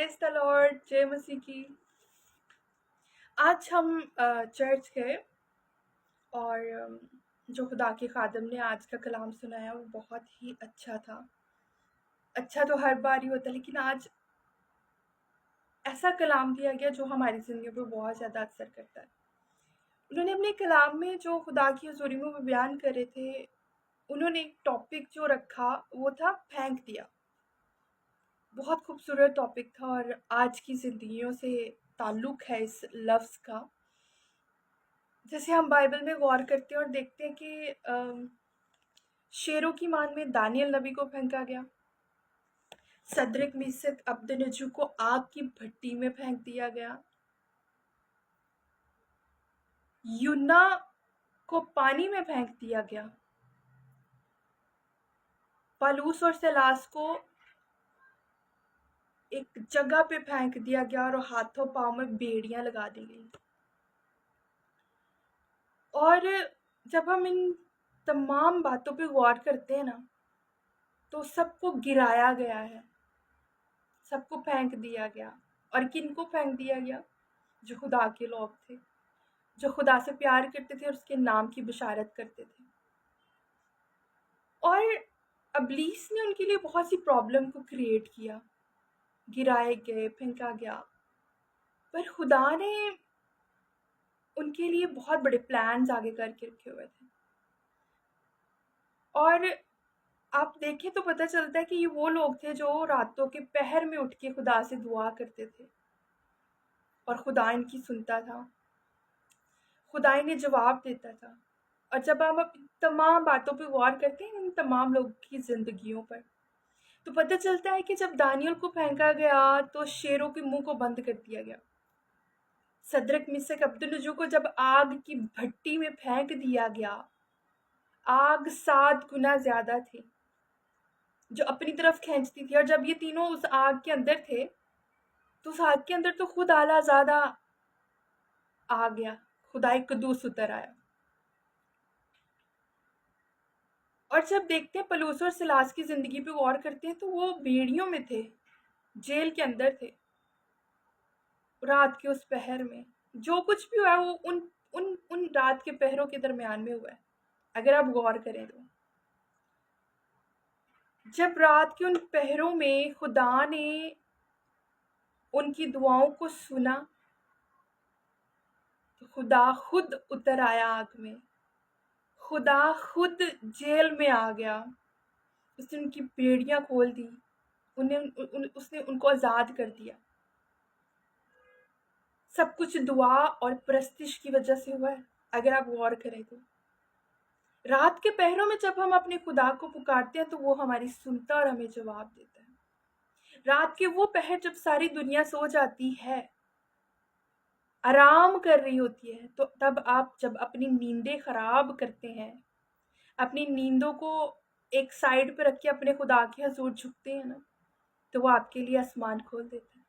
Praise the Lord, जय मसीह की। आज हम चर्च गए और जो खुदा के खादम ने आज का कलाम सुनाया वो बहुत ही अच्छा था। अच्छा तो हर बार ही होता है, लेकिन आज ऐसा कलाम दिया गया जो हमारी ज़िंदगी पर बहुत ज़्यादा असर करता है। उन्होंने अपने कलाम में जो खुदा की हज़ूरी में वो बयान कर रहे थे, उन्होंने एक टॉपिक जो रखा वो था फेंक दिया। बहुत खूबसूरत टॉपिक था और आज की ज़िंदगियों से ताल्लुक़ है इस लफ्ज़ का। जैसे हम बाइबल में गौर करते हैं और देखते हैं कि शेरों की मान में दानियल नबी को फेंका गया, सदरक मीसक अब्दनजू को आग की भट्टी में फेंक दिया गया, यूना को पानी में फेंक दिया गया, पलूस और सिलास को एक जगह पे फेंक दिया गया और हाथों पाँव में बेड़ियां लगा दी गई। और जब हम इन तमाम बातों पे गौर करते हैं ना, तो सबको गिराया गया है, सबको फेंक दिया गया। और किन को फेंक दिया गया? जो खुदा के लोग थे, जो खुदा से प्यार करते थे और उसके नाम की बशारत करते थे। और अबलीस ने उनके लिए बहुत सी प्रॉब्लम को क्रिएट किया, गिराए गए, फेंका गया, पर खुदा ने उनके लिए बहुत बड़े प्लान्स आगे करके रखे हुए थे। और आप देखें तो पता चलता है कि ये वो लोग थे जो रातों के पहर में उठ के खुदा से दुआ करते थे और खुदा इनकी सुनता था, खुदा इन्हें जवाब देता था। और जब हम इन तमाम बातों पे गौर करते हैं, इन तमाम लोगों की ज़िंदगियों पर, तो पता चलता है कि जब दानियल को फेंका गया तो शेरों के मुंह को बंद कर दिया गया। सदरक मिसक अब्दुन्नजो को जब आग की भट्टी में फेंक दिया गया, आग 7 गुना ज़्यादा थी जो अपनी तरफ खींचती थी। और जब ये तीनों उस आग के अंदर थे, तो उस आग के अंदर तो खुद आला ज़्यादा आ गया, खुदाई कदूस उतर आया। और जब देखते हैं पलूस और सिलास की ज़िंदगी पे गौर करते हैं, तो वो बेड़ियों में थे, जेल के अंदर थे, रात के उस पहर में। जो कुछ भी हुआ है वो उन उन उन रात के पहरों के दरमियान में हुआ है, अगर आप गौर करें तो। जब रात के उन पहरों में खुदा ने उनकी दुआओं को सुना, तो खुदा खुद उतर आया आग में, खुदा खुद जेल में आ गया। उसने उनकी बेड़ियां खोल दी, उसने उनको आज़ाद कर दिया। सब कुछ दुआ और परस्तिश की वजह से हुआ है, अगर आप गौर करें तो। रात के पहरों में जब हम अपने खुदा को पुकारते हैं, तो वो हमारी सुनता और हमें जवाब देता है। रात के वो पहर जब सारी दुनिया सो जाती है, आराम कर रही होती है, तो तब आप जब अपनी नींदें खराब करते हैं, अपनी नींदों को एक साइड पे रख के अपने खुदा के हजूर झुकते हैं ना, तो वो आपके लिए आसमान खोल देता है।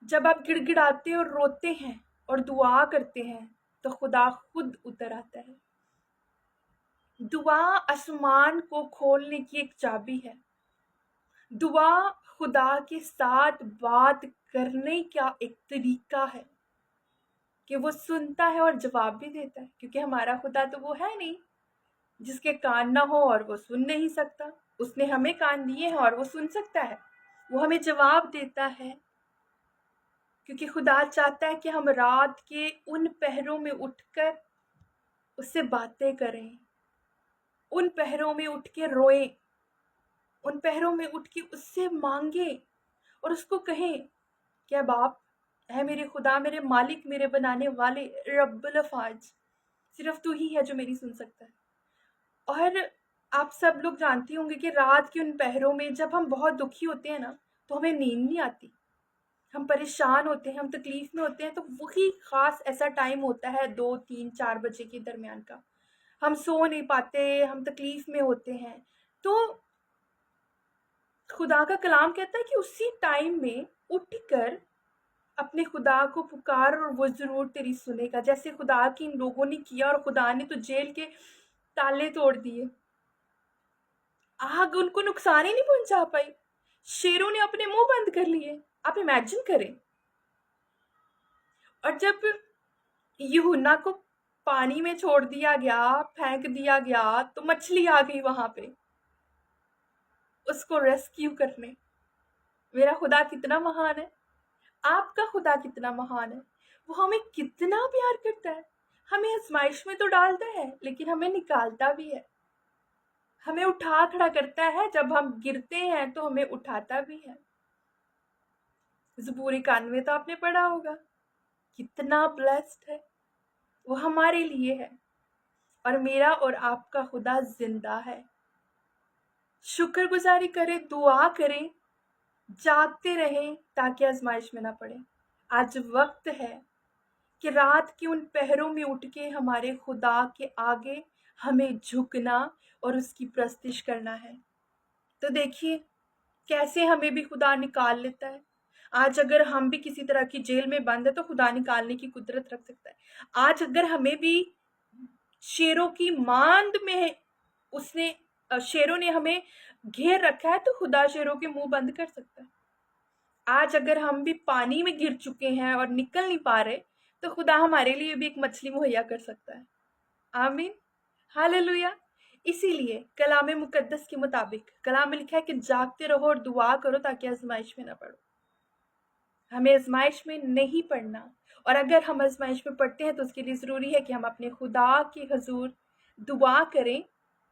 जब आप गिड़गिड़ाते और रोते हैं और दुआ करते हैं, तो खुदा खुद उतर आता है। दुआ आसमान को खोलने की एक चाबी है। दुआ खुदा के साथ बात करने का एक तरीका है कि वो सुनता है और जवाब भी देता है, क्योंकि हमारा खुदा तो वो है नहीं जिसके कान ना हो और वो सुन नहीं सकता। उसने हमें कान दिए हैं और वो सुन सकता है, वो हमें जवाब देता है, क्योंकि खुदा चाहता है कि हम रात के उन पहरों में उठकर उससे बातें करें, उन पहरों में उठ के रोएं, उन पहरों में उठ के उससे मांगे और उसको कहें, क्या बाप है मेरे खुदा, मेरे मालिक, मेरे बनाने वाले रब्बुल अफ़ाज, सिर्फ तू ही है जो मेरी सुन सकता है। और आप सब लोग जानते होंगे कि रात के उन पहरों में जब हम बहुत दुखी होते हैं ना, तो हमें नींद नहीं आती, हम परेशान होते हैं, हम तकलीफ में होते हैं, तो वही खास ऐसा टाइम होता है 2, 3, 4 बजे के दरमियान का। हम सो नहीं पाते, हम तकलीफ में होते हैं। तो खुदा का कलाम कहता है कि उसी टाइम में उठकर अपने खुदा को पुकार और वो ज़रूर तेरी सुनेगा, जैसे खुदा की इन लोगों ने किया। और खुदा ने तो जेल के ताले तोड़ दिए, आग उनको नुकसान ही नहीं पहुंचा पाई, शेरों ने अपने मुंह बंद कर लिए, आप इमेजिन करें। और जब यूहन्ना को पानी में छोड़ दिया गया, फेंक दिया गया, तो मछली आ गई वहां पे उसको रेस्क्यू करने। मेरा खुदा कितना महान है, आपका खुदा कितना महान है। वो हमें कितना प्यार करता है। हमें आजमाइश में तो डालता है, लेकिन हमें निकालता भी है। हमें उठा खड़ा करता है, जब हम गिरते हैं तो हमें उठाता भी है। ज़बूर 91 तो आपने पढ़ा होगा, कितना ब्लेस्ड है वो हमारे लिए है। और मेरा और आपका खुदा जिंदा है। शुक्रगुजारी करें, दुआ करें, जागते रहें ताकि आजमाइश में ना पड़े। आज वक्त है कि रात के उन पहरों में उठ के हमारे खुदा के आगे हमें झुकना और उसकी प्रस्तिश करना है। तो देखिए कैसे हमें भी खुदा निकाल लेता है। आज अगर हम भी किसी तरह की जेल में बंद है तो खुदा निकालने की कुदरत रख सकता है। आज अगर हमें भी शेरों की मांद में उसने शेरों ने हमें घेर रखा है तो खुदा शेरों के मुंह बंद कर सकता है। आज अगर हम भी पानी में गिर चुके हैं और निकल नहीं पा रहे तो खुदा हमारे लिए भी एक मछली मुहैया कर सकता है। आमीन, हालेलुया। इसीलिए कलाम मुकद्दस के मुताबिक कलाम में लिखा है कि जागते रहो और दुआ करो ताकि आजमाइश में ना पड़ो। हमें आजमाइश में नहीं पड़ना, और अगर हम आजमाइश में पड़ते हैं तो उसके लिए ज़रूरी है कि हम अपने खुदा के हजूर दुआ करें,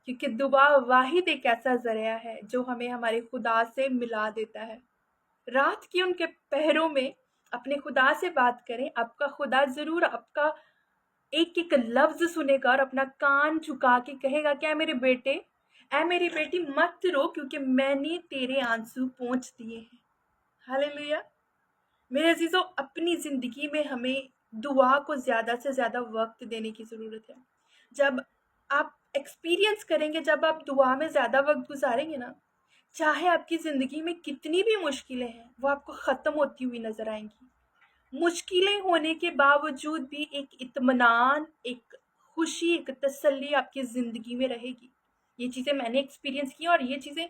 क्योंकि दुआ वाहिद एक ऐसा ज़रिया है जो हमें हमारे खुदा से मिला देता है। रात की उनके पहरों में अपने खुदा से बात करें। आपका खुदा ज़रूर आपका एक एक लफ्ज़ सुनेगा और अपना कान झुका के कहेगा, क्या मेरे बेटे, ऐ मेरी बेटी मत रो, क्योंकि मैंने तेरे आंसू पोंछ दिए हैं। हालेलुया। मेरे अजीजों, अपनी ज़िंदगी में हमें दुआ को ज़्यादा से ज़्यादा वक्त देने की ज़रूरत है। जब आप एक्सपीरियंस करेंगे, जब आप दुआ में ज़्यादा वक्त गुजारेंगे ना, चाहे आपकी ज़िंदगी में कितनी भी मुश्किलें हैं वो आपको ख़त्म होती हुई नज़र आएंगी। मुश्किलें होने के बावजूद भी एक इत्मीनान, एक खुशी, एक तसल्ली आपकी ज़िंदगी में रहेगी। ये चीज़ें मैंने एक्सपीरियंस की और ये चीज़ें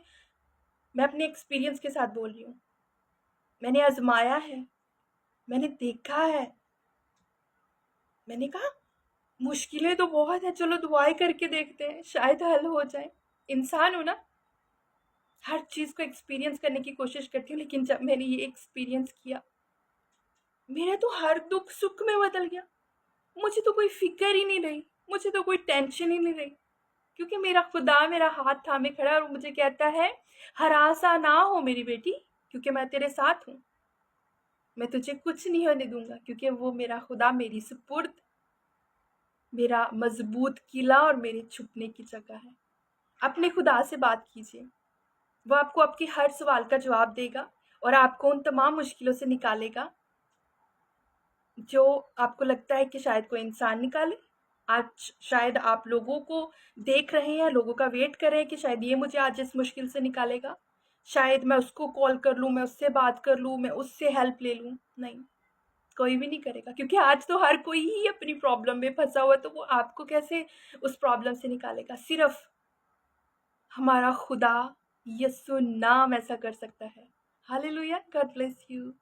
मैं अपने एक्सपीरियंस के साथ बोल रही हूँ। मैंने आजमाया है, मैंने देखा है। मैंने कहा मुश्किलें तो बहुत है, चलो दुआएं करके देखते हैं, शायद हल हो जाए। इंसान हो ना, हर चीज़ को एक्सपीरियंस करने की कोशिश करती हूँ, लेकिन जब मैंने ये एक्सपीरियंस किया, मेरा तो हर दुख सुख में बदल गया। मुझे तो कोई फिक्र ही नहीं रही, मुझे तो कोई टेंशन ही नहीं रही, क्योंकि मेरा खुदा मेरा हाथ थामे खड़ा है और मुझे कहता है, हरासा ना हो मेरी बेटी, क्योंकि मैं तेरे साथ हूँ। मैं तुझे कुछ नहीं होने दूंगा, क्योंकि वो मेरा खुदा मेरी सुपुर्द, मेरा मजबूत किला और मेरे छुपने की जगह है। अपने खुदा से बात कीजिए, वो आपको आपके हर सवाल का जवाब देगा और आपको उन तमाम मुश्किलों से निकालेगा जो आपको लगता है कि शायद कोई इंसान निकाले। आज शायद आप लोगों को देख रहे हैं, लोगों का वेट कर रहे हैं कि शायद ये मुझे आज इस मुश्किल से निकालेगा, शायद मैं उसको कॉल कर लूँ, मैं उससे बात कर लूँ, मैं उससे हेल्प ले लूँ। नहीं, कोई भी नहीं करेगा, क्योंकि आज तो हर कोई ही अपनी प्रॉब्लम में फंसा हुआ है, तो वो आपको कैसे उस प्रॉब्लम से निकालेगा। सिर्फ हमारा खुदा, यीशु नाम ऐसा कर सकता है। हालेलुया। God bless you.